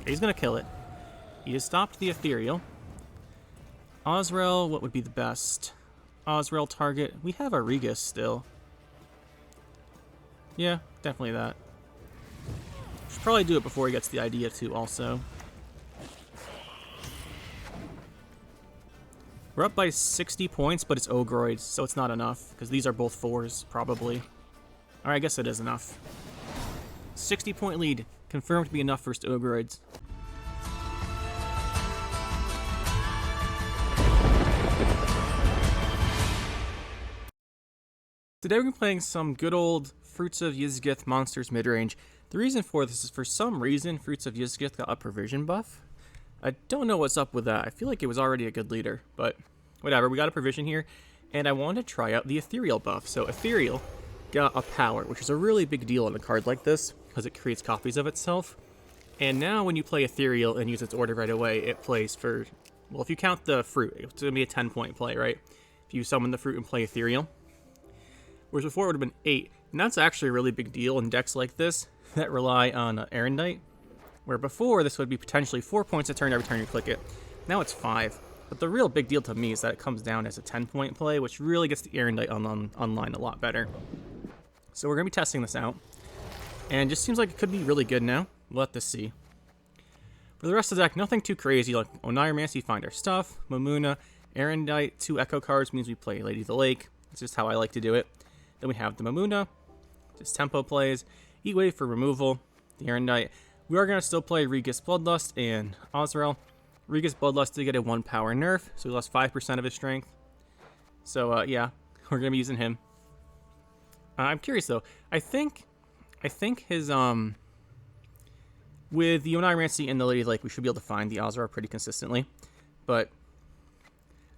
He's gonna kill it. He has stopped the Ethereal. Osrel, what would be the best? Osrel target. We have our Regis still. Yeah, definitely that. Should probably do it before he gets the idea too also. We're up by 60 points, but it's Ogroids, so it's not enough, because these are both 4s, probably. Alright, I guess it is enough. 60-point lead. Confirmed to be enough for Ogroids. Today we're playing some good old Fruits of Ysgith monsters midrange. The reason for this is for some reason Fruits of Ysgith got a provision buff. I don't know what's up with that. I feel like it was already a good leader, but whatever. We got a provision here, and I wanted to try out the Ethereal buff. So Ethereal got a power, which is a really big deal on a card like this, because it creates copies of itself. And now when you play Ethereal and use its order right away, it plays for, well, if you count the fruit, it's going to be a 10-point play, right? If you summon the fruit and play Ethereal. Whereas before it would have been 8. And that's actually a really big deal in decks like this that rely on Erendite. Where before, this would be potentially 4 points a turn every time you click it. Now it's 5. But the real big deal to me is that it comes down as a 10-point play, which really gets the Erendite online a lot better. So we're going to be testing this out. And it just seems like it could be really good now. We'll let this see. For the rest of the deck, nothing too crazy. Like Oneiromancy, find our stuff. Mamuna, Erendite, 2 Echo cards means we play Lady of the Lake. That's just how I like to do it. Then we have the Mamuna, just tempo plays. Eat Wave for removal. The Erendite. We are going to still play Regis Bloodlust and Osrel. Regis Bloodlust did get a 1 power nerf, so he lost 5% of his strength. So, yeah, we're going to be using him. I'm curious, though. I think his, with the Oneiromancy and the Lady of the Lake, we should be able to find the Osrel pretty consistently. But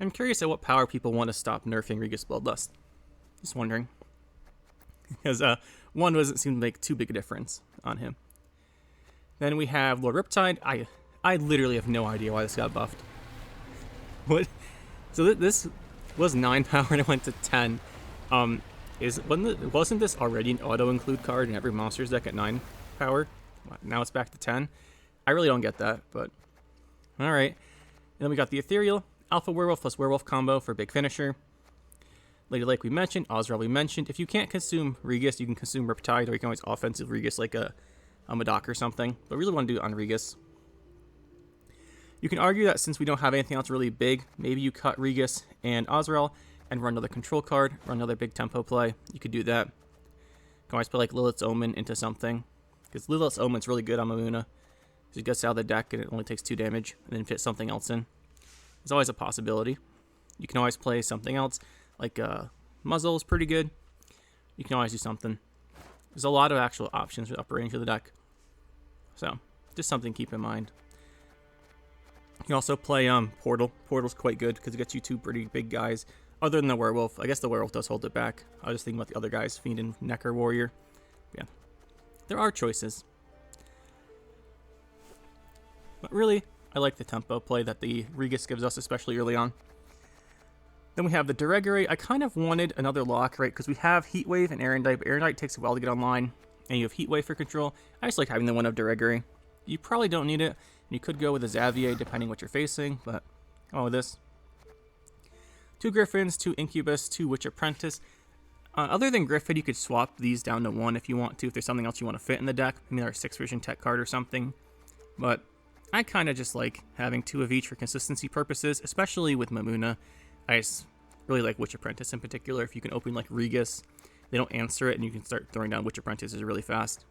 I'm curious at what power people want to stop nerfing Regis Bloodlust. Just wondering. Because 1 doesn't seem to make too big a difference on him. Then we have Lord Riptide. I literally have no idea why this got buffed. What? So this was 9 power and it went to 10. Wasn't this already an auto-include card in every monster's deck at 9 power? Now it's back to 10? I really don't get that, but alright. And then we got the Ethereal, Alpha Werewolf plus Werewolf combo for big finisher. Lady Lake we mentioned, Osrel we mentioned. If you can't consume Regis, you can consume Riptide, or you can always offensive Regis like a Madoc or something. But really want to do it on Regis. You can argue that since we don't have anything else really big, maybe you cut Regis and Osrel and run another control card, run another big tempo play. You could do that. You can always play like Lilith's Omen into something. Because Lilith's Omen's really good on Mamuna. Because it gets out of the deck and it only takes 2 damage, and then fit something else in. There's always a possibility. You can always play something else. Like, Muzzle is pretty good. You can always do something. There's a lot of actual options for the upper range of the deck. So, just something to keep in mind. You can also play Portal. Portal's quite good because it gets you 2 pretty big guys. Other than the Werewolf. I guess the Werewolf does hold it back. I was just thinking about the other guys, Fiend and Necker Warrior. Yeah. There are choices. But really, I like the tempo play that the Regis gives us, especially early on. Then we have the Deregulate. I kind of wanted another lock, right? Because we have Heatwave and Erendite, but Erendite takes a while to get online. And you have Heatwave for control. I just like having the one of Deregulate. You probably don't need it. You could go with a Xavier, depending what you're facing, but oh, with this. 2 Griffins, 2 Incubus, 2 Witch Apprentice. Other than Griffin, you could swap these down to 1 if you want to, if there's something else you want to fit in the deck. I mean, our 6 Vision Tech card or something. But I kind of just like having 2 of each for consistency purposes, especially with Mamuna. I just really like Witch Apprentice in particular. If you can open like Regis, they don't answer it, and you can start throwing down Witch Apprentices really fast.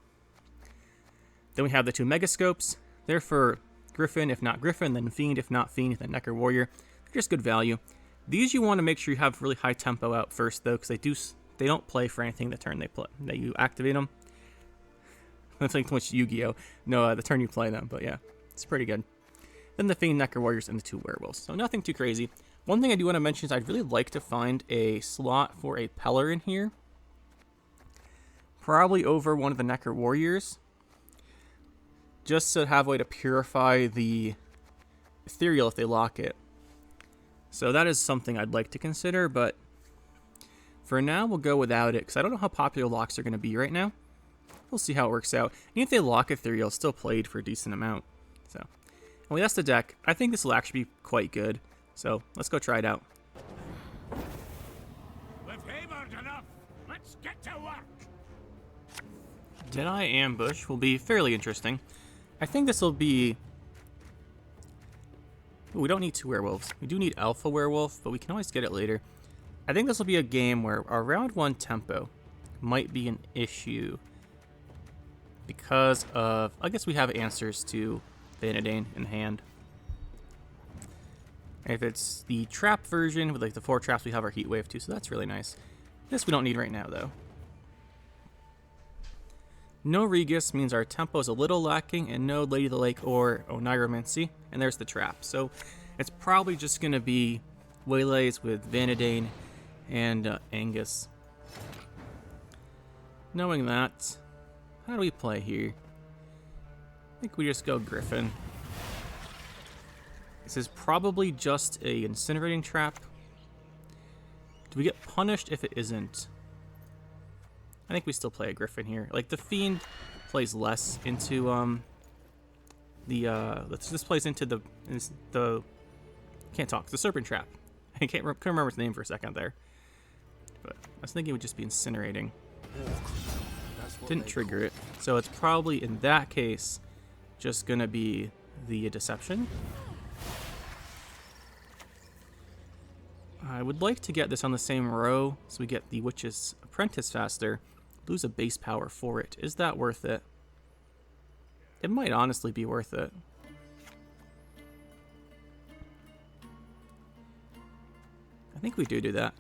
Then we have the 2 Megascopes. They're for Griffin, if not Griffin, then Fiend, if not Fiend, then Necker Warrior. They're just good value. These you want to make sure you have really high tempo out first, though, because they don't play for anything the turn they play. That you activate them. I think too much Yu-Gi-Oh! No, the turn you play them, but yeah, it's pretty good. Then the Fiend, Necker Warriors, and the 2 Werewolves. So nothing too crazy. One thing I do want to mention is I'd really like to find a slot for a Peller in here. Probably over one of the Necker Warriors. Just to have a way to purify the Ethereal if they lock it. So that is something I'd like to consider, but for now we'll go without it, because I don't know how popular locks are going to be right now. We'll see how it works out. And if they lock Ethereal, it's still played for a decent amount. So, well, that's the deck. I think this will actually be quite good. So let's go try it out. We've hammered enough. Let's get to work. Deadeye Ambush will be fairly interesting. I think this will be... Ooh, we don't need 2 werewolves. We do need Alpha Werewolf, but we can always get it later. I think this will be a game where our round 1 tempo might be an issue because of... I guess we have answers to Vanadane in hand. If it's the trap version with like the 4 traps, we have our Heat Wave too, so that's really nice. This we don't need right now though. No Regis means our tempo is a little lacking, and no Lady of the Lake or Oniromancy, and there's the trap. So it's probably just going to be Waylays with Vanadane and Angus. Knowing that, how do we play here? I think we just go Griffin. This is probably just a incinerating trap. Do we get punished if it isn't? I think we still play a Griffin here. Like, the Fiend plays less into, this plays into the can't talk, the Serpent Trap. I couldn't remember its name for a second there. But I was thinking it would just be incinerating. Didn't trigger it. So it's probably, in that case, just gonna be the Deception. I would like to get this on the same row so we get the Witch's Apprentice faster. Lose a base power for it. Is that worth it? It might honestly be worth it. I think we do that.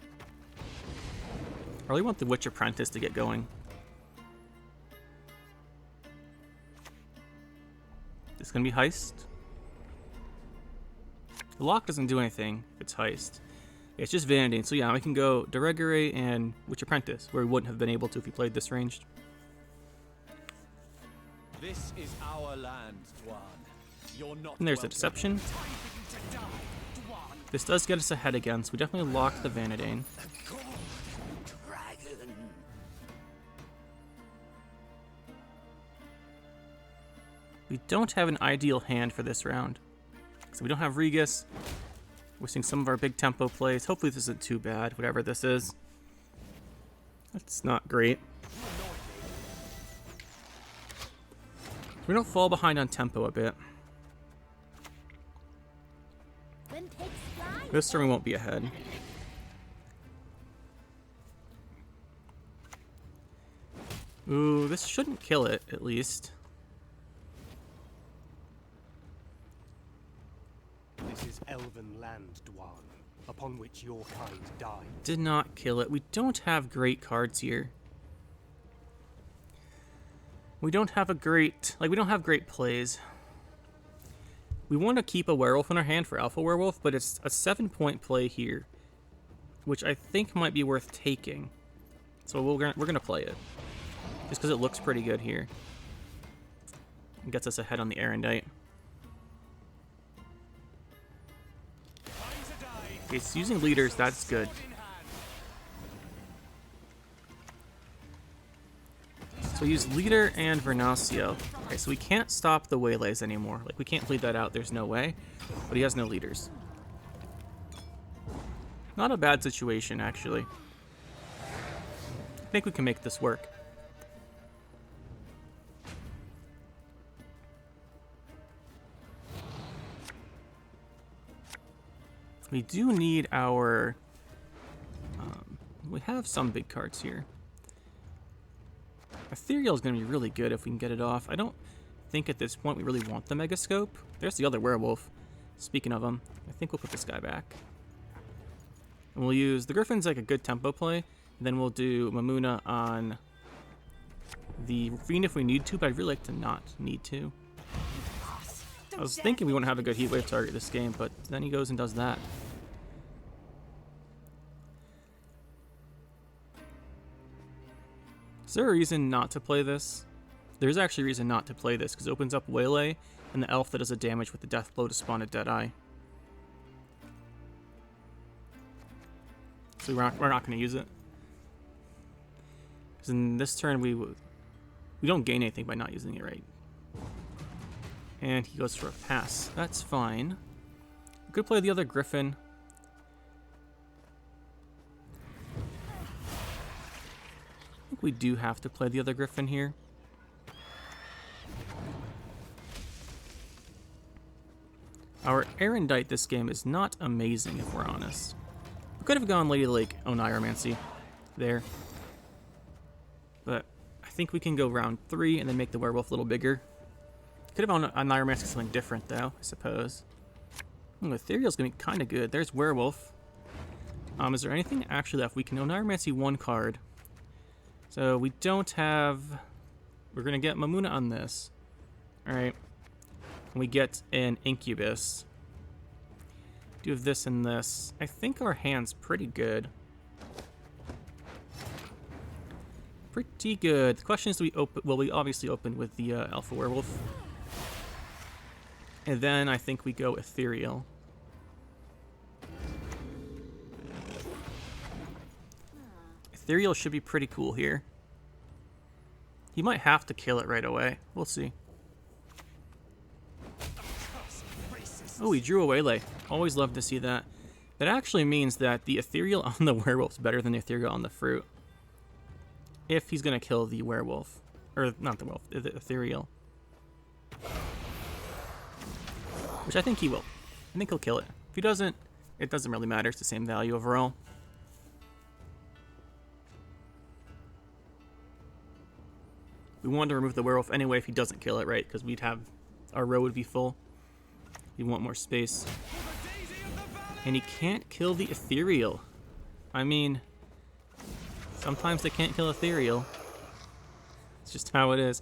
I really want the Witch Apprentice to get going. This is going to be Heist. The lock doesn't do anything if it's Heist. It's just Vanadine, so yeah, we can go Deregere and Witch Apprentice, where we wouldn't have been able to if we played this ranged. This is our land, Dwan. You're not. And there's the Deception. This does get us ahead again, so we definitely lock the Vanadane. We don't have an ideal hand for this round. So we don't have Regis. We're seeing some of our big tempo plays. Hopefully this isn't too bad, whatever this is. That's not great. We don't fall behind on tempo a bit. This turn we won't be ahead. Ooh, this shouldn't kill it, at least. This is elven land, Dwan, upon which your kind died. Did not kill it. We don't have great cards here. We don't have a great... we don't have great plays. We want to keep a werewolf in our hand for Alpha Werewolf, but it's a 7-point play here, which I think might be worth taking. So we're gonna play it, just because it looks pretty good here. It gets us ahead on the Erendite. It's using leaders, that's good. So use leader and Vernasio. Okay, so we can't stop the Waylays anymore. Like, we can't bleed that out, there's no way. But he has no leaders. Not a bad situation, actually. I think we can make this work. We do need our... we have some big cards here. Ethereal is going to be really good if we can get it off. I don't think at this point we really want the Megascope. There's the other werewolf. Speaking of them, I think we'll put this guy back. And we'll use... The Griffin's like a good tempo play. And then we'll do Mamuna on the Fiend if we need to, but I'd really like to not need to. I was thinking we wouldn't have a good Heatwave target this game, but then he goes and does that. Is there a reason not to play this? There's actually a reason not to play this, because it opens up Waylay and the elf that does a damage with the Death Blow to spawn a Deadeye. So we're not going to use it. Because in this turn we don't gain anything by not using it, right? And he goes for a pass. That's fine. We could play the other Griffin. I think we do have to play the other Griffin here. Our Erendite this game is not amazing, if we're honest. We could have gone Lady Lake Oniromancy there. But I think we can go round 3 and then make the werewolf a little bigger. Could have Oniromancy something different, though, I suppose. Ethereal's going to be kind of good. There's werewolf. Is there anything actually left? We can Oniromancy 1 card. So we don't have... We're going to get Mamuna on this. Alright. And we get an Incubus. Do have this and this. I think our hand's pretty good. Pretty good. The question is, do we open? Well, we obviously open with the Alpha Werewolf. And then I think we go Ethereal. Ethereal should be pretty cool here. He might have to kill it right away. We'll see. Oh, he drew a Waylay. Always love to see that. That actually means that the Ethereal on the Werewolf is better than the Ethereal on the Fruit. If he's going to kill the Werewolf. Or, not the Werewolf, the Ethereal. Which I think he will. I think he'll kill it. If he doesn't, it doesn't really matter. It's the same value overall. We wanted to remove the Werewolf anyway if he doesn't kill it, right? Because we'd have... Our row would be full. We want more space. And he can't kill the Ethereal. I mean... Sometimes they can't kill Ethereal. It's just how it is.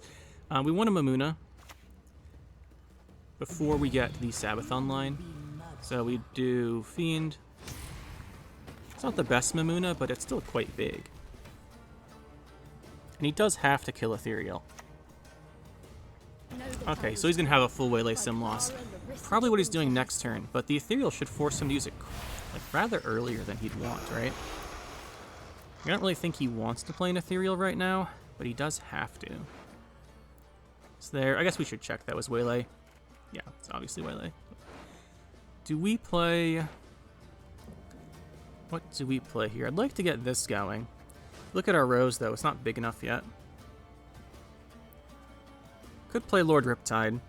We want a Mamuna before we get the Sabbath online. So we do Fiend. It's not the best Mamuna, but it's still quite big. And he does have to kill Ethereal. Okay, so he's going to have a full Waylay Sim loss. Probably what he's doing next turn, but the Ethereal should force him to use it like rather earlier than he'd want, right? I don't really think he wants to play an Ethereal right now, but he does have to. It's there. I guess we should check that was Waylay. Yeah, it's obviously Waylay. Do we play... What do we play here? I'd like to get this going. Look at our rows, though. It's not big enough yet. Could play Lord Riptide.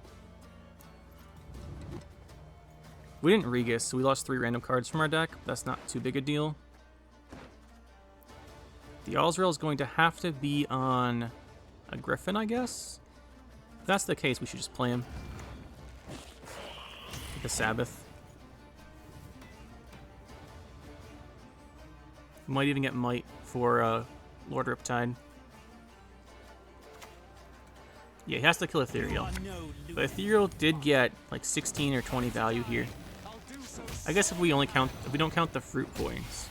We didn't Regis, so we lost 3 random cards from our deck. That's not too big a deal. The Alzrael is going to have to be on a Griffin, I guess? If that's the case, we should just play him. The Sabbath. Might even get Might for Lord Riptide. Yeah, he has to kill Ethereal. But Ethereal did get like 16 or 20 value here. I guess if we don't count the fruit points,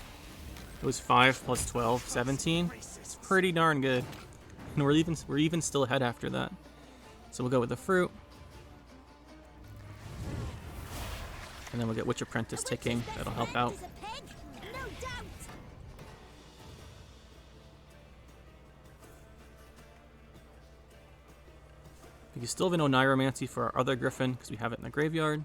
it was 5 plus 12, 17. It's pretty darn good. And we're even still ahead after that. So we'll go with the fruit. And then we'll get Witch Apprentice ticking. That'll help out. We can still have an Oniromancy for our other Griffin, because we have it in the graveyard.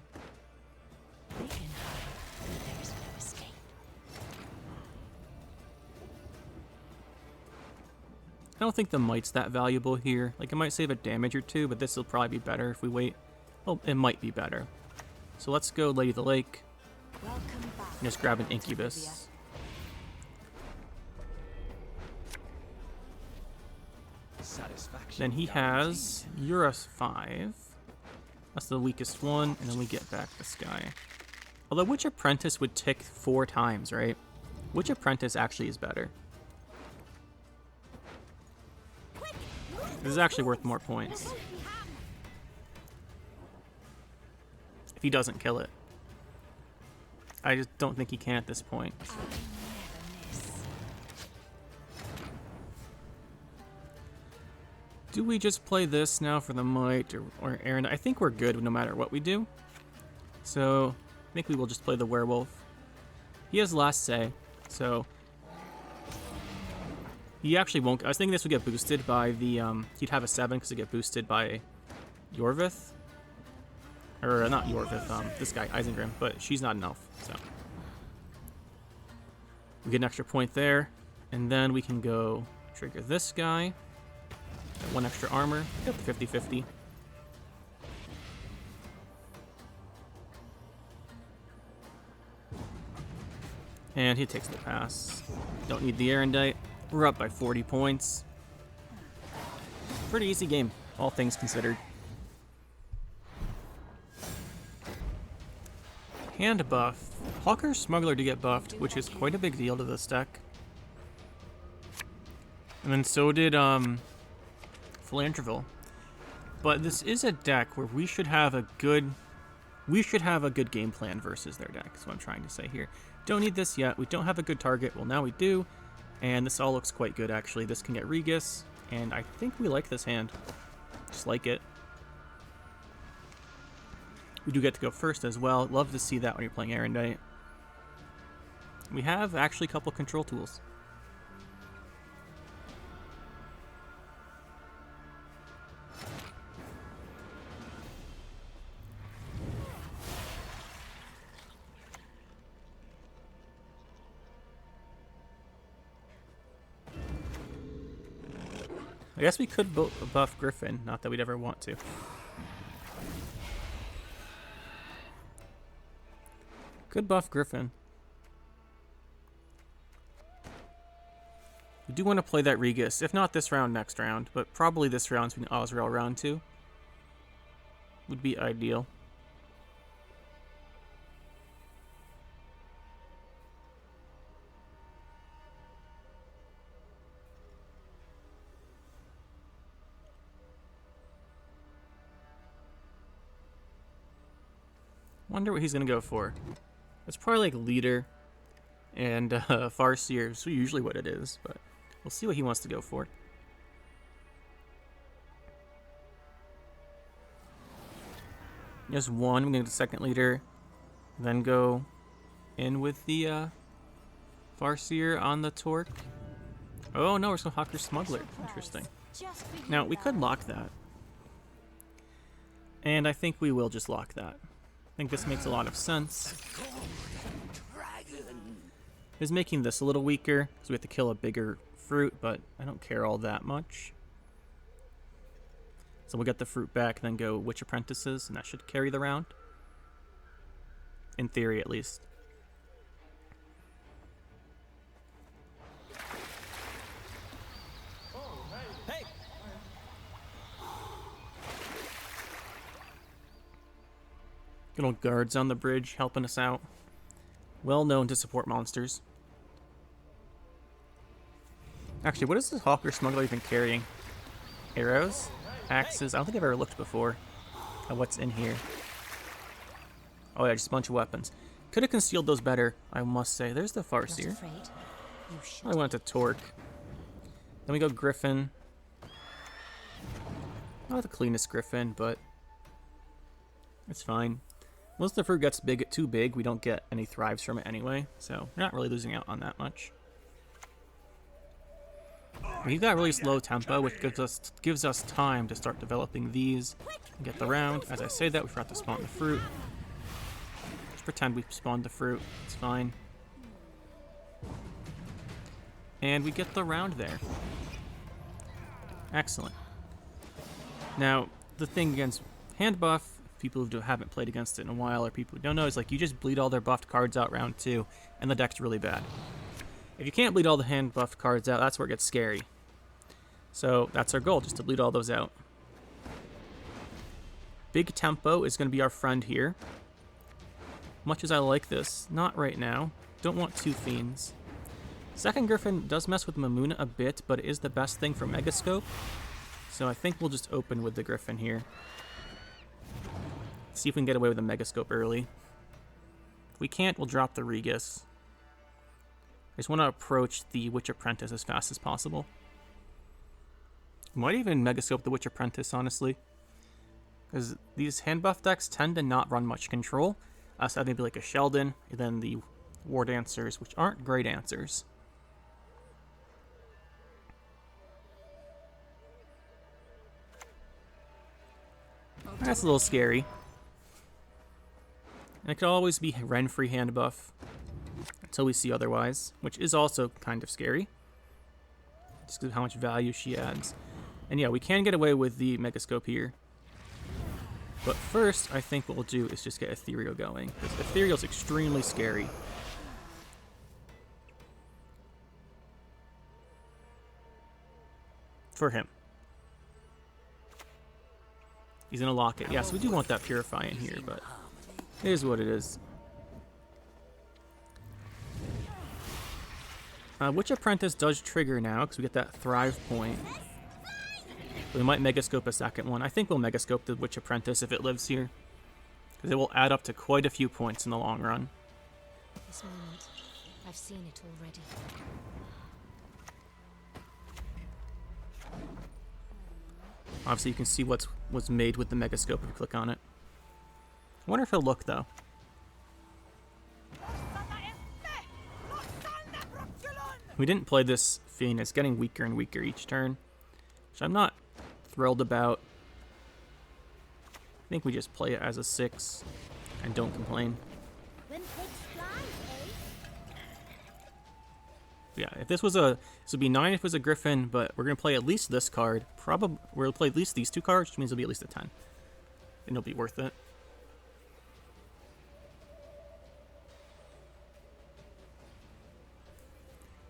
I don't think the Might's that valuable here. Like, it might save a damage or 2, but this will probably be better if we wait. Well, it might be better. So let's go Lady of the Lake. And just grab an Incubus. Then he has Eurus 5. That's the weakest one, and then we get back the Sky. Although Witch Apprentice would tick 4 times, right? Witch Apprentice actually is better. This is actually worth more points. If he doesn't kill it. I just don't think he can at this point. Do we just play this now for the Might or Aaron? I think we're good no matter what we do. So I think we will just play the Werewolf. He has last say, so he actually won't. I was thinking this would get boosted by the he'd have a 7 because it get boosted by Yorvith. Or not Yorvith, this guy, Isengrim, but she's not an elf, so. We get an extra point there, and then we can go trigger this guy. Got 1 extra armor, get the 50-50. And he takes the pass. Don't need the Erendite. We're up by 40 points. Pretty easy game, all things considered. Handbuff. Hawker Smuggler to get buffed, which is quite a big deal to this deck. And then so did Philanthropil. But this is a deck where we should have a good game plan versus their deck, is what I'm trying to say here. Don't need this yet. We don't have a good target. Well, now we do. And this all looks quite good, actually. This can get Regis, and I think we like this hand. Just like it. We do get to go first as well. Love to see that when you're playing Erendite. We have actually a couple control tools. I guess we could buff Griffin, not that we'd ever want to. Could buff Griffin. We do want to play that Regis, if not this round, next round, but probably this round, so we can Osrail round 2. Would be ideal. Wonder what he's gonna go for. It's probably like Leader and Farseer, so usually what it is, but we'll see what he wants to go for. Just one, we're gonna get the second Leader, then go in with the Farseer on the Torque. Oh no, we're still Hawker Smuggler. Interesting. Now, we could lock that. And I think we will just lock that. I think this makes a lot of sense. Is making this a little weaker, because we have to kill a bigger fruit, but I don't care all that much. So we'll get the fruit back, then go Witch Apprentices, and that should carry the round. In theory, at least. Hey! Good old guards on the bridge helping us out. Well known to support monsters. Actually, what is this Hawker Smuggler even carrying? Arrows? Axes? I don't think I've ever looked before at what's in here. Oh yeah, just a bunch of weapons. Could have concealed those better, I must say. There's the Farseer. I went to Torque. Then we go Griffin. Not the cleanest Griffin, but it's fine. Once the fruit gets too big, we don't get any thrives from it anyway, so we're not really losing out on that much. We've got really slow tempo, which gives us time to start developing these and get the round. As I say that, we forgot to spawn the fruit. Just pretend we spawned the fruit. It's fine. And we get the round there. Excellent. Now, the thing against Handbuff, people who haven't played against it in a while or people who don't know, is like you just bleed all their buffed cards out round 2, and the deck's really bad. If you can't bleed all the hand buffed cards out, that's where it gets scary. So that's our goal, just to bleed all those out. Big tempo is going to be our friend here. Much as I like this, not right now. Don't want 2 fiends. Second Griffin does mess with Mamuna a bit, but it is the best thing for Megascope. So I think we'll just open with the Griffin here. See if we can get away with a Megascope early. If we can't, we'll drop the Regis. I just want to approach the Witch Apprentice as fast as possible. Might even Megascope the Witch Apprentice, honestly. Because these hand buff decks tend to not run much control. So maybe like a Sheldon, and then the War Dancers, which aren't great answers. That's a little scary. And it could always be Ren-free Handbuff until we see otherwise, which is also kind of scary. Just because of how much value she adds. And yeah, we can get away with the Megascope here. But first, I think what we'll do is just get Ethereal going. Because Ethereal's extremely scary. For him. He's gonna lock it. Yeah, so we do want that Purify in here, but it is what it is. Witch Apprentice does trigger now, because we get that Thrive point. We might Megascope a second one. I think we'll Megascope the Witch Apprentice if it lives here. Because it will add up to quite a few points in the long run. This moment, I've seen it already. Obviously, you can see what's made with the Megascope if you click on it. I wonder if he'll look, though. We didn't play this Fiend. It's getting weaker and weaker each turn, which I'm not thrilled about. I think we just play it as a 6 and don't complain. Yeah, if this would be 9 if it was a Griffin, but we're gonna play at least this card. Probably we're gonna play at least these 2 cards, which means it'll be at least a 10, and it'll be worth it.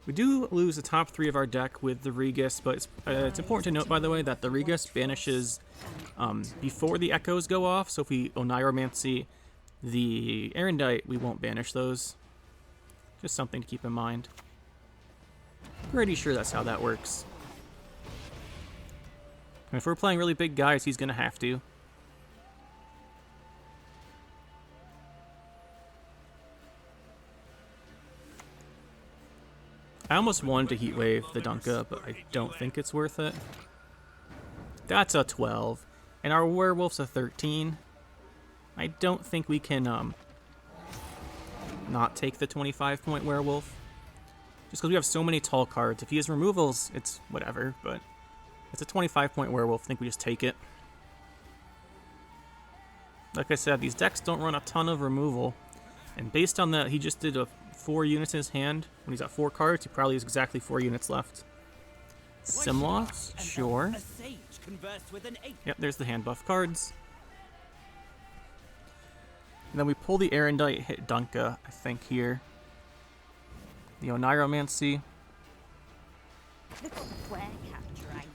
We do lose the top 3 of our deck with the Regis, but it's important to note, by the way, that the Regis banishes before the Echoes go off. So if we Oniromancy the Erendite, we won't banish those. Just something to keep in mind. Pretty sure that's how that works. And if we're playing really big guys, he's going to have to. I almost wanted to Heat Wave the Dunka, but I don't think it's worth it. That's a 12. And our Werewolf's a 13. I don't think we can not take the 25-point Werewolf. Just because we have so many tall cards. If he has removals, it's whatever, but it's a 25-point Werewolf. I think we just take it. Like I said, these decks don't run a ton of removal. And based on that, he just did 4 units in his hand. When he's at 4 cards, he probably has exactly 4 units left. Simloss, sure. Yep, there's the hand buff cards. And then we pull the Erendite, hit Dunka, I think, here. The Oniromancy.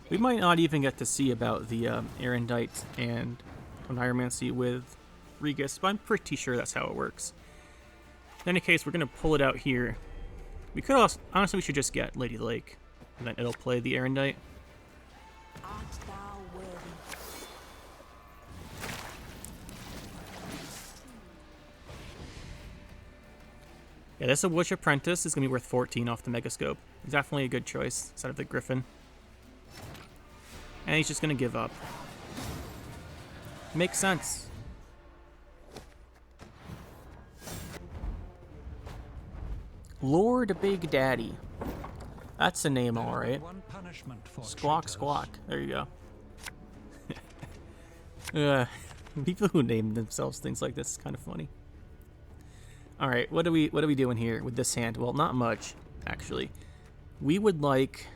We might not even get to see about the Erendite and Oniromancy with Regis, but I'm pretty sure that's how it works. In any case, we're going to pull it out here. We could also, honestly, we should just get Lady Lake, and then it'll play the Erendite. Yeah, this Witch Apprentice is going to be worth 14 off the Megascope. Definitely a good choice instead of the Griffin. And he's just going to give up. Makes sense. Lord Big Daddy. That's the name, alright. Squawk Squawk. There you go. People who name themselves things like this is kind of funny. Alright, what are we doing here with this hand? Well, not much, actually. We would like...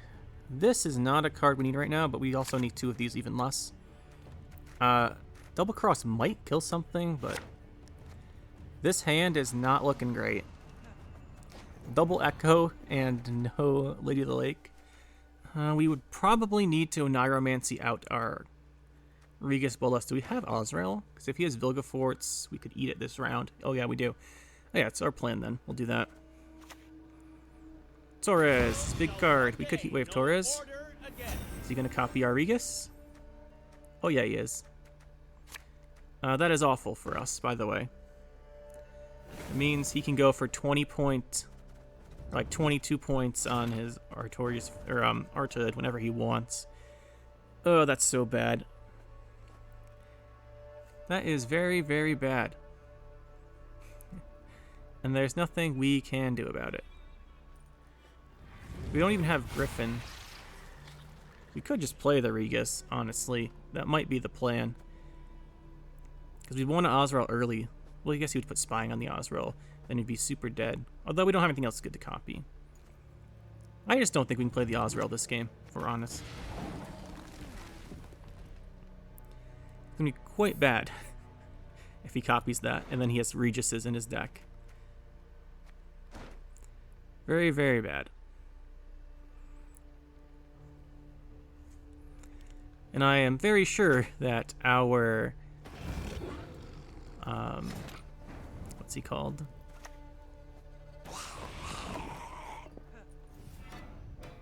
This is not a card we need right now, but we also need 2 of these, even less. Double Cross might kill something, but... This hand is not looking great. Double Echo and no Lady of the Lake. We would probably need to Oniromancy out our Regis Bolas. Do we have Azrael? Because if he has Vilgefortz, we could eat it this round. Oh yeah, we do. Oh, yeah, it's our plan then. We'll do that. Torres, big card. We could Heat Wave Torres. Is he going to copy our Regis? Oh yeah, he is. That is awful for us, by the way. It means he can go for 20 points, like 22 points on his Artorias or Artid whenever he wants. Oh, that's so bad. That is very, very bad. And there's nothing we can do about it. We don't even have Griffin. We could just play the Regis, honestly. That might be the plan. Because we want to Azrael early. Well, I guess he would put spying on the Osriel, then he'd be super dead. Although we don't have anything else good to copy. I just don't think we can play the Osriel this game, if we're honest. It's gonna be quite bad if he copies that, and then he has Regis's in his deck. Very, very bad. And I am very sure that our... what's he called?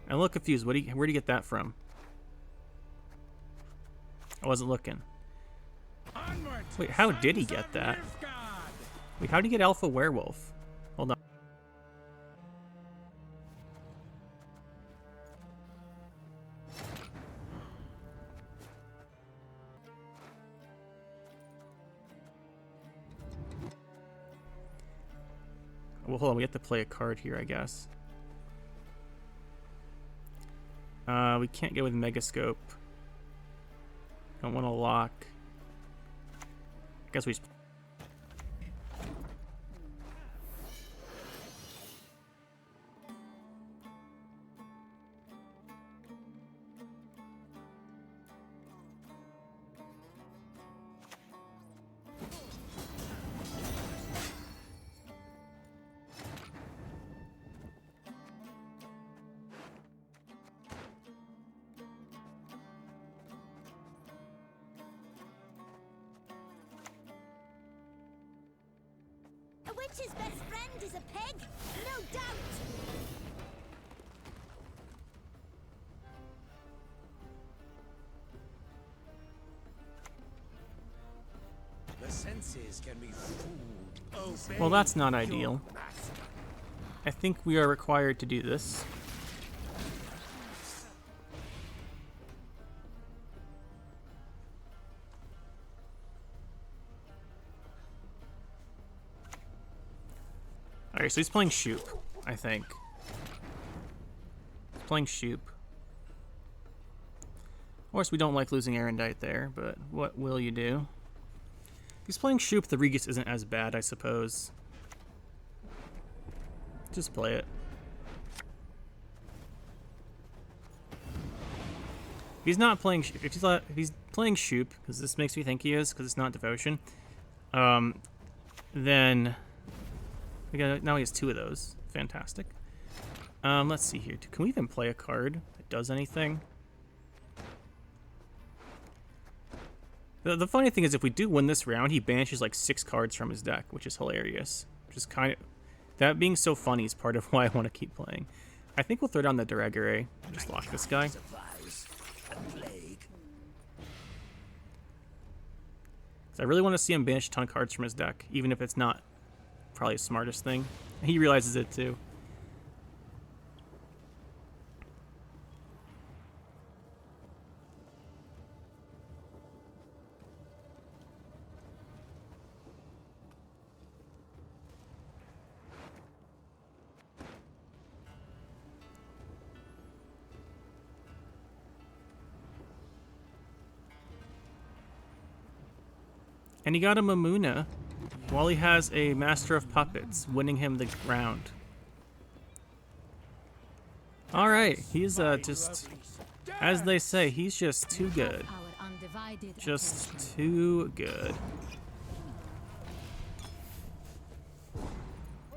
I'm a little confused. Where'd he get that from? I wasn't looking. Wait, how did he get that? Wait, how did he get Alpha Werewolf? Hold on. Well, hold on. We have to play a card here, I guess. We can't go with Megascope. Don't want to lock. Guess we just... A witch's best friend is a pig, no doubt. The senses can be fooled. Well, that's not ideal. I think we are required to do this. Alright, so he's playing Shoop, I think. He's playing Shoop. Of course, we don't like losing Erendite there, but what will you do? If he's playing Shoop, the Regis isn't as bad, I suppose. Just play it. If he's not playing, if he's playing Shoop, because this makes me think he is, because it's not Devotion, then now he has 2 of those. Fantastic. Let's see here. Can we even play a card that does anything? The funny thing is, if we do win this round, he banishes like 6 cards from his deck, which is hilarious. Which is kind of... That being so funny is part of why I want to keep playing. I think we'll throw down the Duregere and just lock this guy. I really want to see him banish a ton of cards from his deck, even if it's not probably his smartest thing. He realizes it too. And he got a Mamuna while he has a Master of Puppets, winning him the round. Alright, he's just, as they say, he's just too good. Just too good.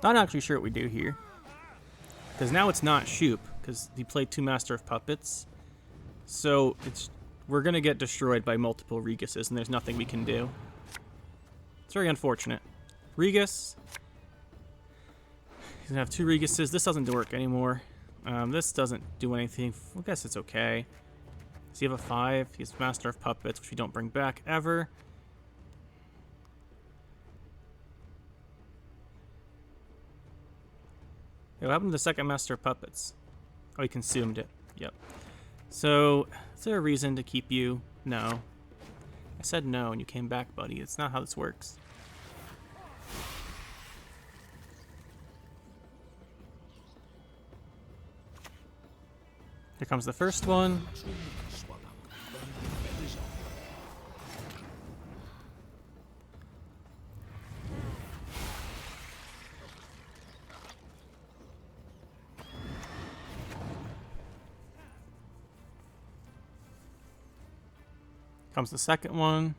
Not actually sure what we do here. Because now it's not Shoop, because he played 2 Master of Puppets. So we're going to get destroyed by multiple Regises, and there's nothing we can do. It's very unfortunate. Regis. He's gonna have 2 Regises. This doesn't work anymore. This doesn't do anything. I guess it's okay. Does he have a 5? He has Master of Puppets, which we don't bring back ever. Hey, what happened to the second Master of Puppets? Oh, he consumed it. Yep. So, is there a reason to keep you? No. I said no, and you came back, buddy. It's not how this works. Here comes the first one. Comes the second one.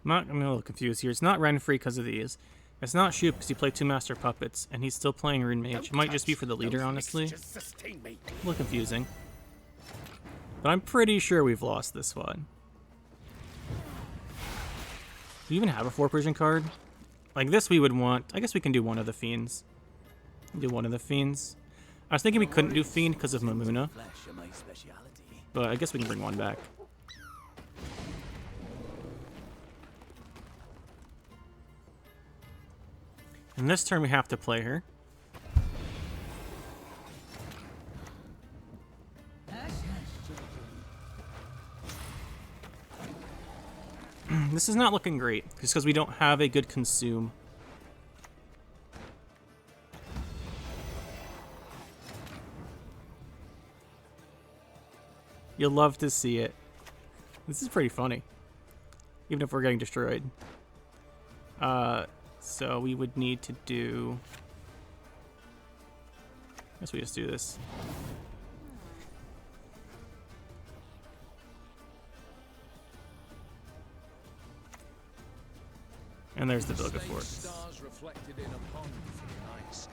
I'm a little confused here. It's not Renfrey because of these. It's not Shoop because he played 2 Master Puppets, and he's still playing Rune Mage. It might just be for the leader, honestly. A little confusing. But I'm pretty sure we've lost this one. Do you even have a 4 Persian card? Like this we would want. I guess we can do one of the Fiends. Do one of the Fiends. I was thinking we couldn't do Fiend because of Mamuna. But I guess we can bring one back. And this turn we have to play her. This is not looking great, just because we don't have a good consume. You'll love to see it. This is pretty funny. Even if we're getting destroyed. So we would need to do... I guess we just do this. And there's the Bilga Fort. Stars reflected in a pond from the night sky.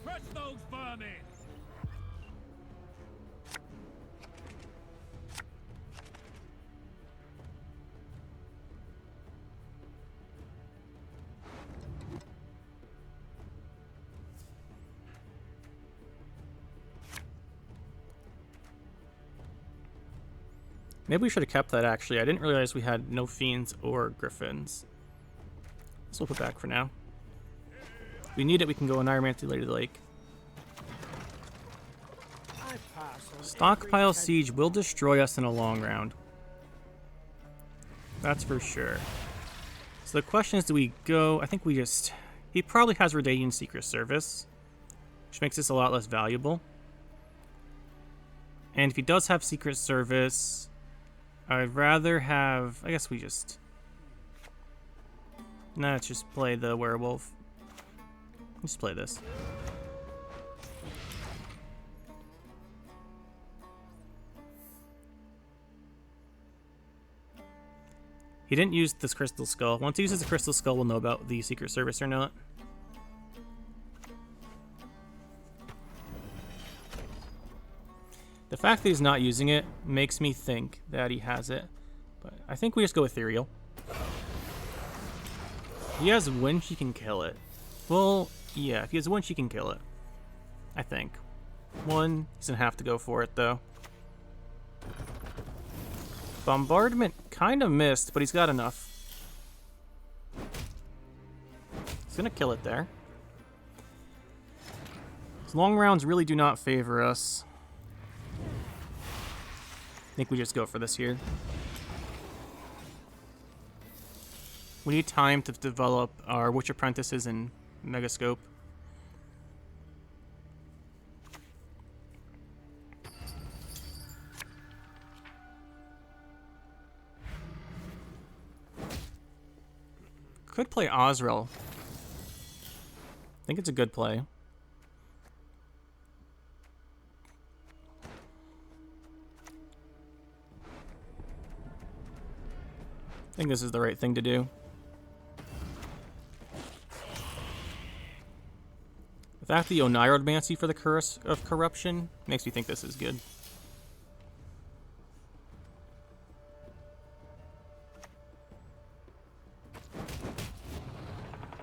Press those vermin! Maybe we should have kept that, actually. I didn't realize we had no Fiends or Griffins. This we'll put back for now. If we need it, we can go Environmentally Lady Lake. Stockpile Siege will destroy us in a long round. That's for sure. So the question is, do we go... I think we just... He probably has Redanian Secret Service, which makes this a lot less valuable. And if he does have Secret Service... I'd rather have... I guess we just... Nah, let's just play the werewolf. Let's play this. He didn't use this Crystal Skull. Once he uses the Crystal Skull, we'll know about the Secret Service or not. The fact that he's not using it makes me think that he has it. But I think we just go Ethereal. If he has Winch, he can kill it. Well, yeah, if he has Winch, he can kill it. I think. One, he's gonna have to go for it, though. Bombardment kind of missed, but he's got enough. He's gonna kill it there. His long rounds really do not favor us. I think we just go for this here. We need time to develop our Witch Apprentices and Megascope. Could play Osrel. I think it's a good play. I think this is the right thing to do. The fact that the Oneiromancy for the Curse of Corruption makes me think this is good.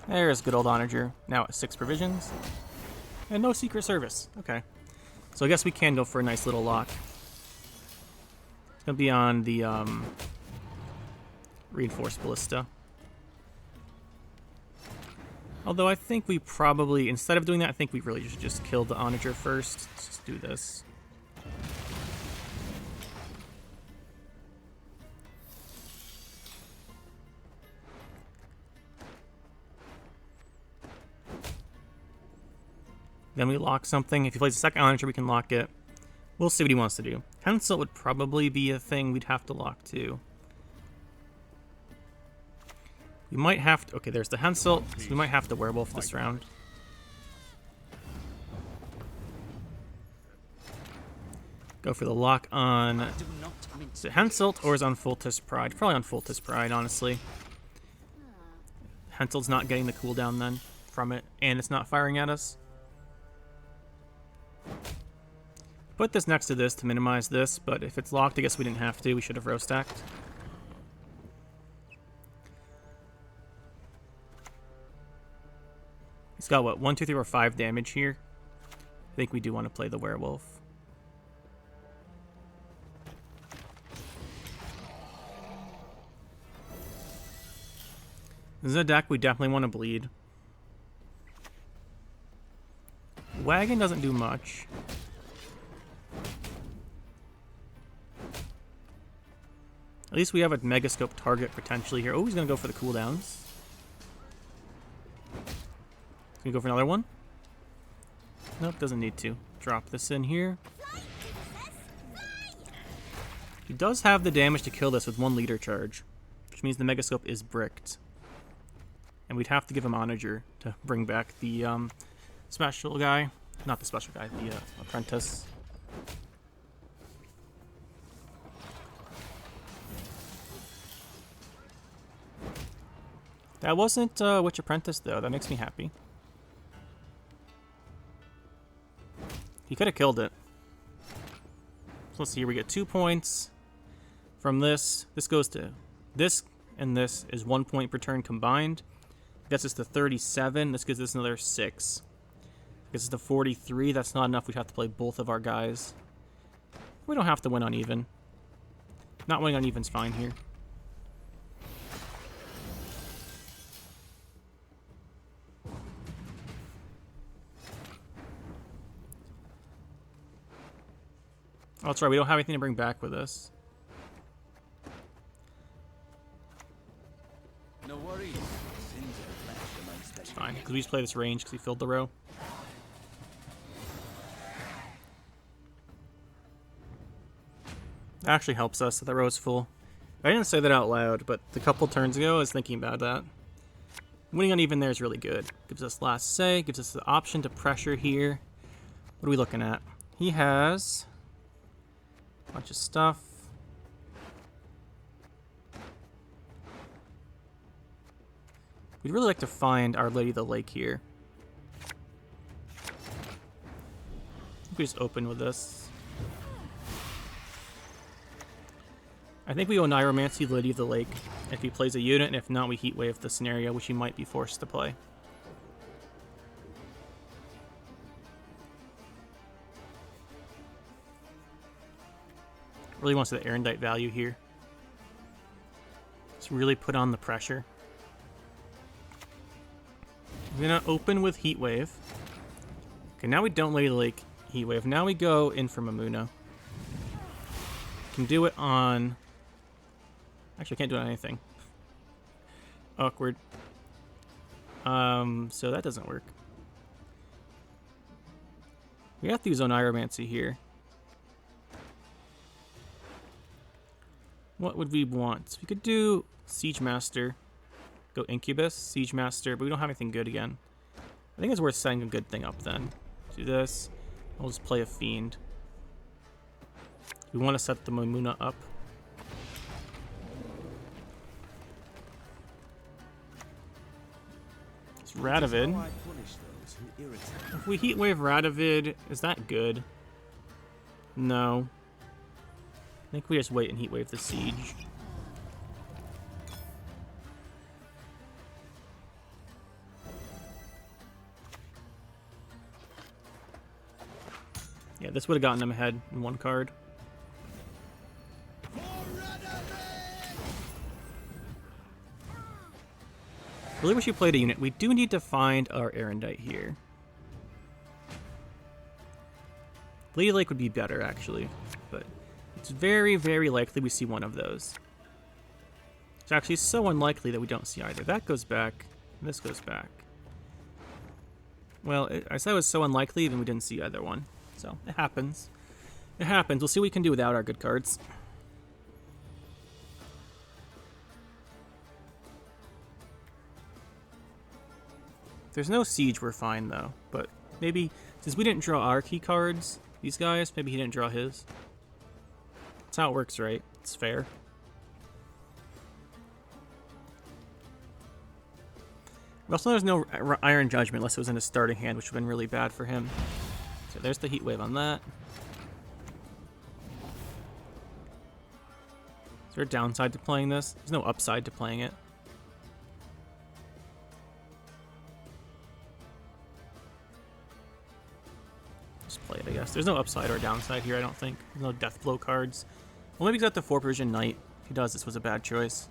There's good old Onager. Now at 6 provisions. And no Secret Service. Okay. So I guess we can go for a nice little lock. It's going to be on the Reinforced Ballista. Although I think we probably, instead of doing that, I think we really should just kill the Onager first. Let's just do this. Then we lock something. If he plays a second Onager, we can lock it. We'll see what he wants to do. Handsilt would probably be a thing we'd have to lock too. We might have to... Okay, there's the Handsilt, so we might have to Werewolf this round. Go for the lock on... Is it Handsilt or is it on Fultis Pride? Probably on Fultis Pride, honestly. Handsilt's not getting the cooldown then from it, and it's not firing at us. Put this next to this to minimize this, but if it's locked, I guess we didn't have to. We should have row stacked. He's got, what, 1, 2, 3, or 5 damage here? I think we do want to play the Werewolf. This is a deck we definitely want to bleed. Wagon doesn't do much. At least we have a Megascope target potentially here. Oh, he's going to go for the cooldowns. Can we go for another one? Nope, doesn't need to. Drop this in here. He does have the damage to kill this with 1 leader charge, which means the Megascope is bricked. And we'd have to give him Onager to bring back the special guy. Not the special guy, the apprentice. That wasn't Witch Apprentice, though. That makes me happy. He could have killed it. So let's see here. We get 2 points from this. This goes to this, and this is 1 point per turn combined. Gets us to 37. This gives us another 6. Gets us to 43. That's not enough. We'd have to play both of our guys. We don't have to win on even. Not winning on even's fine here. Oh, that's right. We don't have anything to bring back with us. No worries. It's fine, because we just play this range because we filled the row. That actually helps us that the row is full. I didn't say that out loud, but a couple turns ago I was thinking about that. Winning on even there is really good. Gives us last say, gives us the option to pressure here. What are we looking at? He has a bunch of stuff. We'd really like to find Our Lady of the Lake here. We just open with this. I think we go Neuromancy, Lady of the Lake, if he plays a unit, and if not, we Heatwave the scenario, which he might be forced to play. Really wants the Erendite value here. Let's really put on the pressure. We're gonna open with Heatwave. Okay, now we don't Lady of the Lake Heatwave. Now we go in for Mamuna. Can do it on... Actually, I can't do it on anything. Awkward. So that doesn't work. We have to use Oniromancy here. What would we want? We could do Siege Master. Go Incubus, Siege Master, but we don't have anything good again. I think it's worth setting a good thing up then. Do this. I'll just play a Fiend. We want to set the Mamuna up. It's Radovid. If we Heatwave Radovid, is that good? No. I think we just wait and Heatwave the Siege. Yeah, this would have gotten him ahead in 1 card. Really wish you played a unit. We do need to find our Erendite here. Lady Lake would be better, actually. But it's very, very likely we see one of those. It's actually so unlikely that we don't see either. That goes back, and this goes back. Well, I said it was so unlikely, even we didn't see either one. So, it happens. It happens. We'll see what we can do without our good cards. If there's no siege, we're fine, though. But maybe, since we didn't draw our key cards, these guys, maybe he didn't draw his. That's how it works, right? It's fair. We also know there's no Iron Judgment unless it was in his starting hand, which would have been really bad for him. So there's the Heat Wave on that. Is there a downside to playing this? There's no upside to playing it. Just play it, I guess. There's no upside or downside here, I don't think. There's no Death Blow cards. Well, maybe he's got the 4 Persian Knight. If he does, this was a bad choice.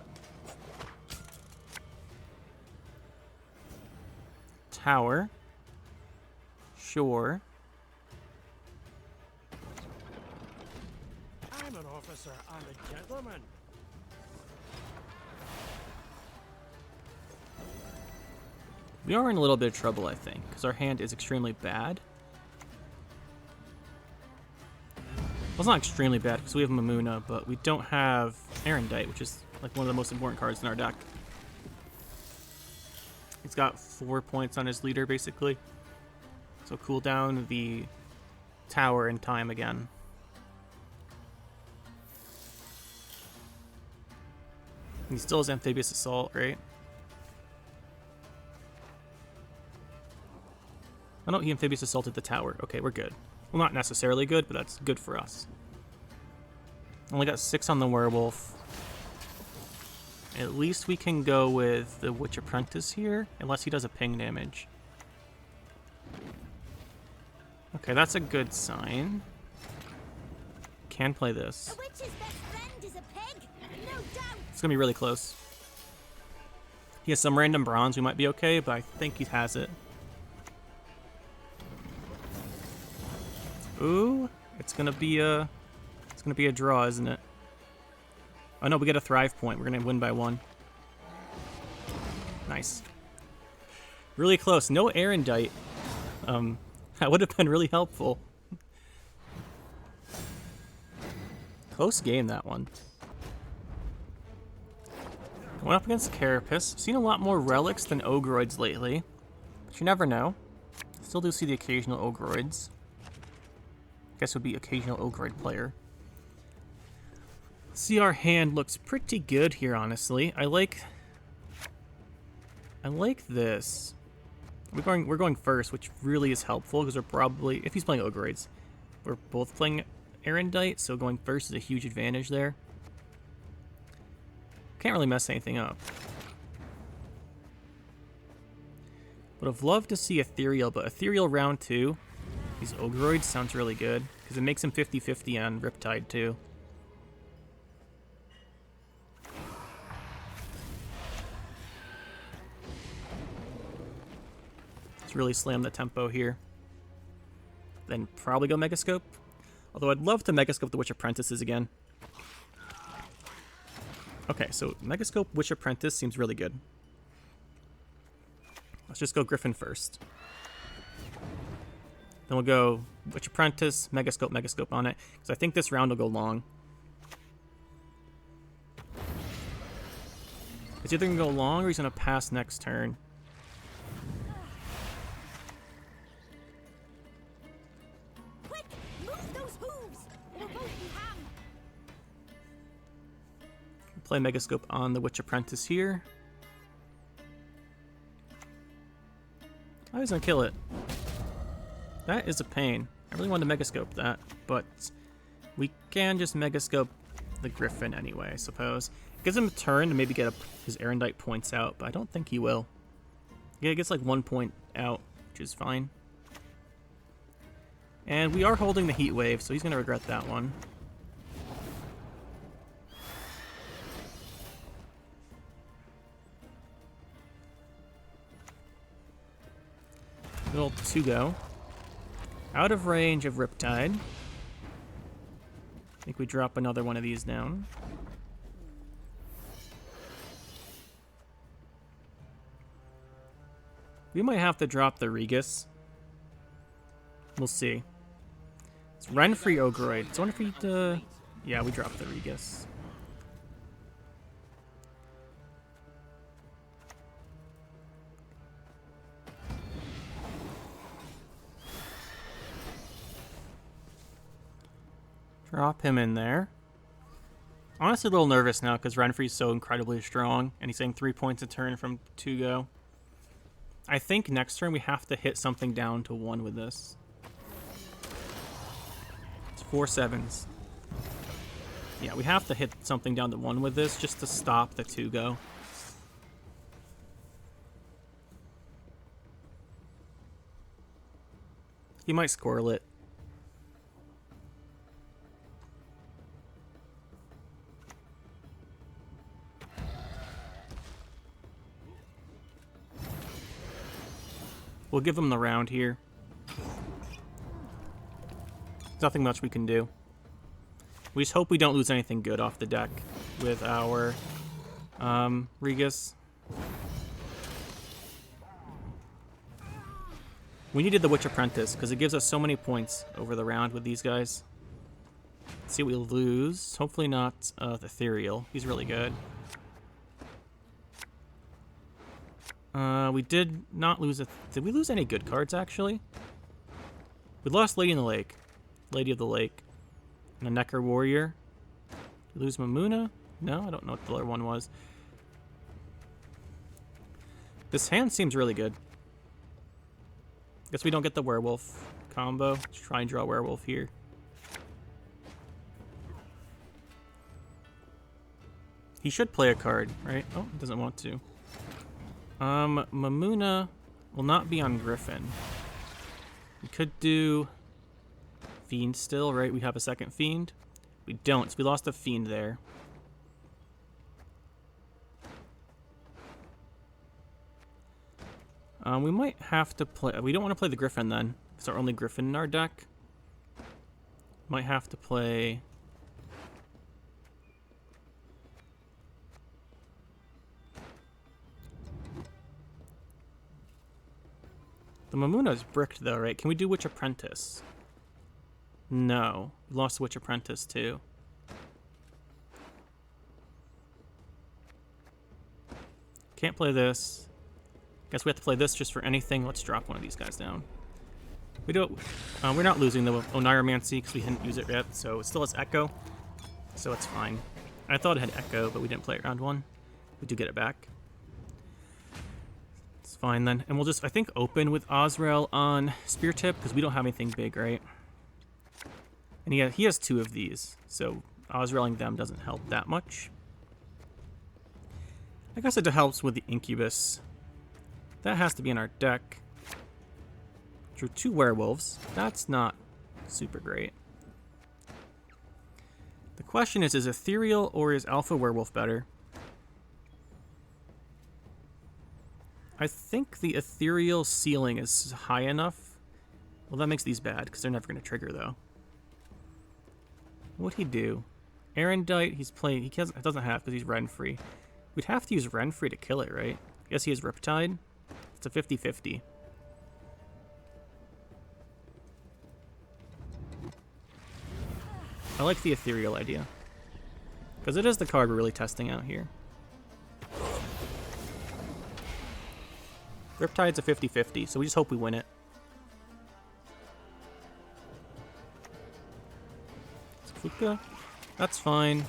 Tower. Sure. I'm an officer and a gentleman. We are in a little bit of trouble, I think, because our hand is extremely bad. Well, it's not extremely bad because we have Mamuna, but we don't have Erendite, which is like one of the most important cards in our deck. He's got 4 points on his leader, basically. So cool down the tower in time again. He still has Amphibious Assault, right? Oh no, he Amphibious Assaulted the tower. Okay, we're good. Well, not necessarily good, but that's good for us. Only got 6 on the Werewolf. At least we can go with the Witch Apprentice here, unless he does a ping damage. Okay, that's a good sign. Can play this. A witch's best friend is a pig, no doubt. It's gonna be really close. He has some random bronze, we might be okay, but I think he has it. Ooh, it's gonna be a draw, isn't it? Oh no, we get a thrive point. We're gonna win by 1. Nice. Really close. No Erendite. That would have been really helpful. Close game, that one. Going up against Carapace. Seen a lot more relics than Ogroids lately. But you never know. Still do see the occasional Ogroids. Guess it would be occasional Ogroid player. See, our hand looks pretty good here, honestly. I like this. We're going first, which really is helpful because we're probably, if he's playing Ogroids, we're both playing Erendite, so going first is a huge advantage there. Can't really mess anything up. Would have loved to see Ethereal, but Ethereal round 2, these Ogroids sounds really good because it makes him 50-50 on Riptide too. Really slam the tempo here. Then probably go Megascope. Although I'd love to Megascope the Witch Apprentices again. Okay, so Megascope Witch Apprentice seems really good. Let's just go Griffin first. Then we'll go Witch Apprentice, Megascope, Megascope on it. Because I think this round will go long. It's either going to go long or he's going to pass next turn. Play Megascope on the Witch Apprentice here. Oh, he's gonna kill it. That is a pain. I really wanted to Megascope that, but we can just Megascope the Griffin anyway, I suppose. It gives him a turn to maybe get his Erendite points out, but I don't think he will. Yeah, he gets like 1 point out, which is fine. And we are holding the Heat Wave, so he's gonna regret that one. Little 2-go. Out of range of Riptide. I think we drop another one of these down. We might have to drop the Regis. We'll see. It's Renfree Ogroid. So I wonder if we yeah, we dropped the Regis. Drop him in there. Honestly, a little nervous now because Renfree's so incredibly strong, and he's saying 3 points a turn from 2 go. I think next turn we have to hit something down to 1 with this. It's 4 7s. Yeah, we have to hit something down to 1 with this just to stop the 2 go. He might squirrel it. We'll give him the round here. Nothing much we can do. We just hope we don't lose anything good off the deck with our Regis. We needed the Witch Apprentice because it gives us so many points over the round with these guys. Let's see what we lose. Hopefully not the Ethereal. He's really good. We did not lose a... Did we lose any good cards, actually? We lost Lady in the Lake. Lady of the Lake. And a Necker Warrior. Did we lose Mamuna? No, I don't know what the other one was. This hand seems really good. Guess we don't get the Werewolf combo. Let's try and draw Werewolf here. He should play a card, right? Oh, he doesn't want to. Mamuna will not be on Griffin. We could do Fiend still, right? We have a second Fiend. We don't, so we lost a Fiend there. We might have to play... We don't want to play the Griffin then. It's our only Griffin in our deck. Might have to play... The Mamuna's bricked though, right? Can we do Witch Apprentice? No. We lost Witch Apprentice too. Can't play this. Guess we have to play this just for anything. Let's drop one of these guys down. We don't. We're not losing the Oniromancy because we didn't use it yet, so it still has Echo. So it's fine. I thought it had Echo, but we didn't play it round 1. We do get it back. It's fine then. And we'll just, I think, open with Osrel on Spear Tip because we don't have anything big, right? And he has 2 of these, so Osreling them doesn't help that much. I guess it helps with the Incubus. That has to be in our deck. Drew 2 werewolves. That's not super great. The question is Ethereal or is Alpha Werewolf better? I think the Ethereal ceiling is high enough. Well, that makes these bad because they're never going to trigger, though. What'd he do? Erendite, he's playing... He doesn't have because he's Renfree. We'd have to use Renfree to kill it, right? I guess he has Riptide. It's a 50-50. I like the Ethereal idea. Because it is the card we're really testing out here. Riptide's a 50-50, so we just hope we win it. Fuka? That's fine.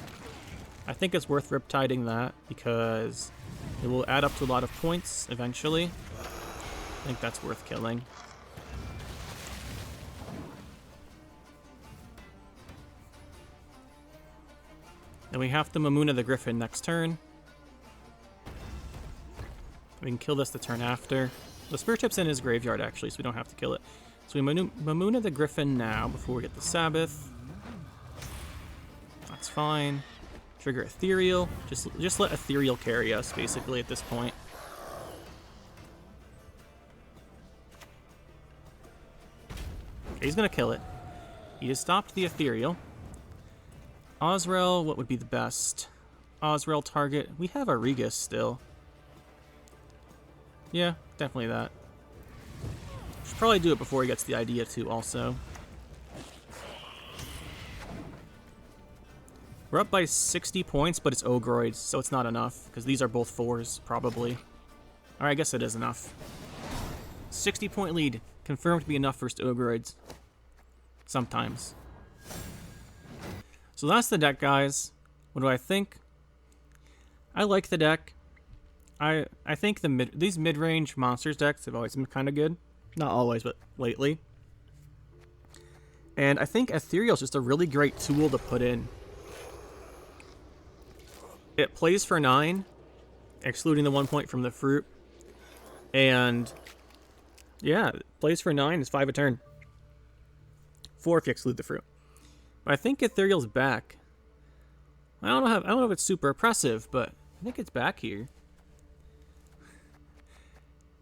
I think it's worth Riptiding that because it will add up to a lot of points eventually. I think that's worth killing. And we have to Mamuna the Griffin next turn. We can kill this the turn after. The Spirit Tip's in his graveyard actually, so we don't have to kill it. So we Mamuna the Griffin now before we get the Sabbath. That's fine. Trigger Ethereal. Just let Ethereal carry us basically at this point. Okay, he's gonna kill it. He just stopped the Ethereal. Osrel, what would be the best? Osrel target. We have a Regis still. Yeah, definitely that. Should probably do it before he gets the idea too, also. We're up by 60 points, but it's Ogroids, so it's not enough, because these are both 4s, probably. Alright, I guess it is enough. 60-point lead. Confirmed to be enough for Ogroids. Sometimes. So that's the deck, guys. What do I think? I like the deck. I think these mid-range monsters decks have always been kind of good. Not always, but lately. And I think Ethereal is just a really great tool to put in. It plays for 9, excluding the 1 point from the fruit. And yeah, it plays for 9, it's 5 a turn. 4 if you exclude the fruit. But I think Ethereal's back. I don't know if it's super oppressive, but I think it's back here.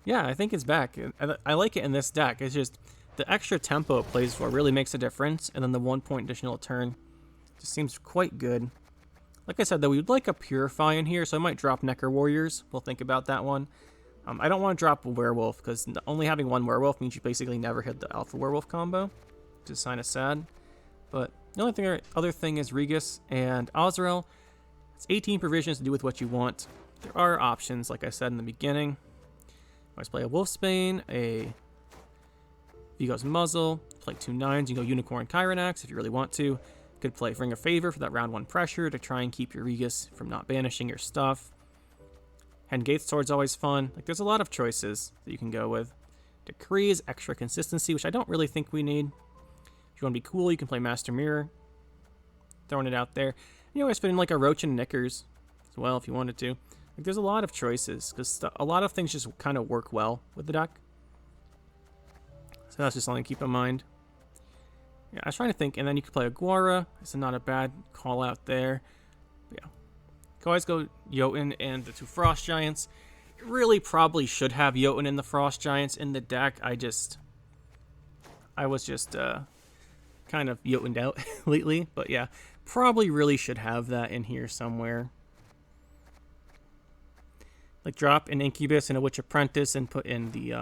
Yeah, I think it's back. I like it in this deck. It's just the extra tempo it plays for really makes a difference, and then the 1 point additional turn just seems quite good. Like I said, though, we would like a Purify in here, so I might drop Necker Warriors. We'll think about that one. I don't want to drop a Werewolf, because only having 1 Werewolf means you basically never hit the Alpha Werewolf combo, which is kind of sad. But the only other thing is Regus and Azrael. It's 18 provisions to do with what you want. There are options, like I said in the beginning. Always play a Wolfsbane, a Vigo's Muzzle, play 2 9s, you can go Unicorn Chironax if you really want to. Could play Ring of Favor for that round 1 pressure to try and keep your Regus from not banishing your stuff. Handgate's Sword's always fun. Like, there's a lot of choices that you can go with. Decree is extra consistency, which I don't really think we need. If you want to be cool, you can play Master Mirror. Throwing it out there. You always fit in like a Roach and Knickers as well if you wanted to. Like, there's a lot of choices, because a lot of things just kind of work well with the deck. So that's just something to keep in mind. Yeah, I was trying to think, and then you could play Aguara. It's not a bad call out there. But yeah. You can always go Jotun and the 2 Frost Giants. You really probably should have Jotun and the Frost Giants in the deck. I was just kind of Jotuned out lately. But yeah, probably really should have that in here somewhere. Like, drop an Incubus and a Witch Apprentice and put in the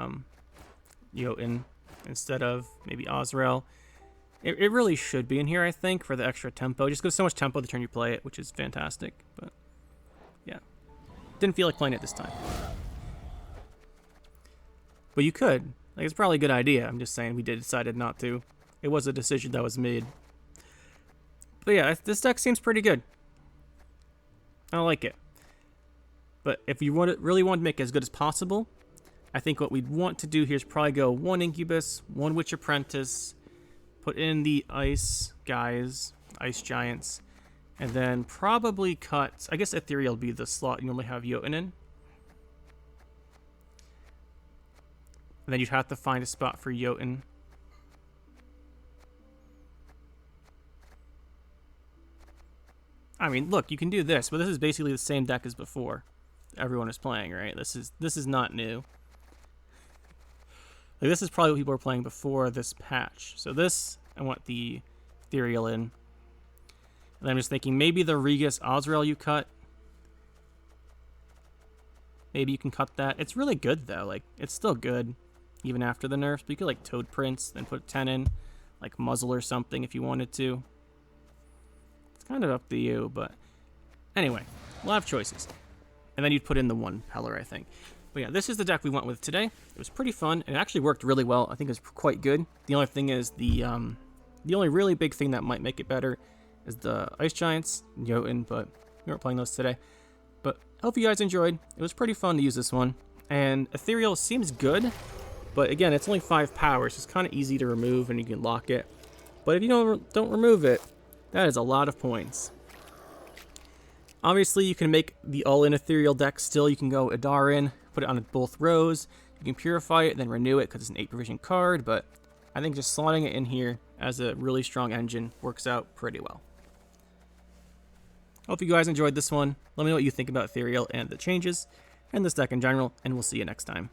Jotun instead of maybe Azrael. It really should be in here, I think, for the extra tempo. Just goes so much tempo the turn you play it, which is fantastic. But yeah, didn't feel like playing it this time. But you could. Like, it's probably a good idea. I'm just saying we decided not to. It was a decision that was made. But yeah, this deck seems pretty good. I like it. But if you really want to make it as good as possible, I think what we'd want to do here is probably go 1 Incubus, 1 Witch Apprentice, put in the Ice guys, Ice Giants, and then probably cut, I guess Ethereal would be the slot you normally have Jotun in. And then you'd have to find a spot for Jotun. I mean, look, you can do this, but this is basically the same deck as before. Everyone is playing, right? This is not new. Like, this is probably what people were playing before this patch. So this, I want the Ethereal in. And then I'm just thinking maybe the Regus Azrael you cut. Maybe you can cut that. It's really good, though. Like, it's still good, even after the nerfs. But you could, like, Toad Prince, then put 10 in. Like, Muzzle or something if you wanted to. It's kind of up to you, but... Anyway, a lot of choices. And then you'd put in the 1 Peller, I think. But yeah, this is the deck we went with today. It was pretty fun. It actually worked really well. I think it was quite good. The only thing is the only really big thing that might make it better is the Ice Giants, Jotun, but we weren't playing those today. But I hope you guys enjoyed. It was pretty fun to use this one. And Ethereal seems good, but again, it's only 5 powers. It's kind of easy to remove and you can lock it. But if you don't remove it, that is a lot of points. Obviously, you can make the all-in Ethereal deck still. You can go Adar in, put it on both rows. You can Purify it, then renew it because it's an 8 provision card. But I think just slotting it in here as a really strong engine works out pretty well. Hope you guys enjoyed this one. Let me know what you think about Ethereal and the changes, and this deck in general, and we'll see you next time.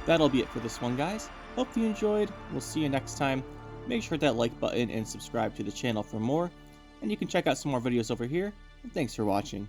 That'll be it for this one, guys. Hope you enjoyed. We'll see you next time. Make sure to hit that like button and subscribe to the channel for more. And you can check out some more videos over here. And thanks for watching.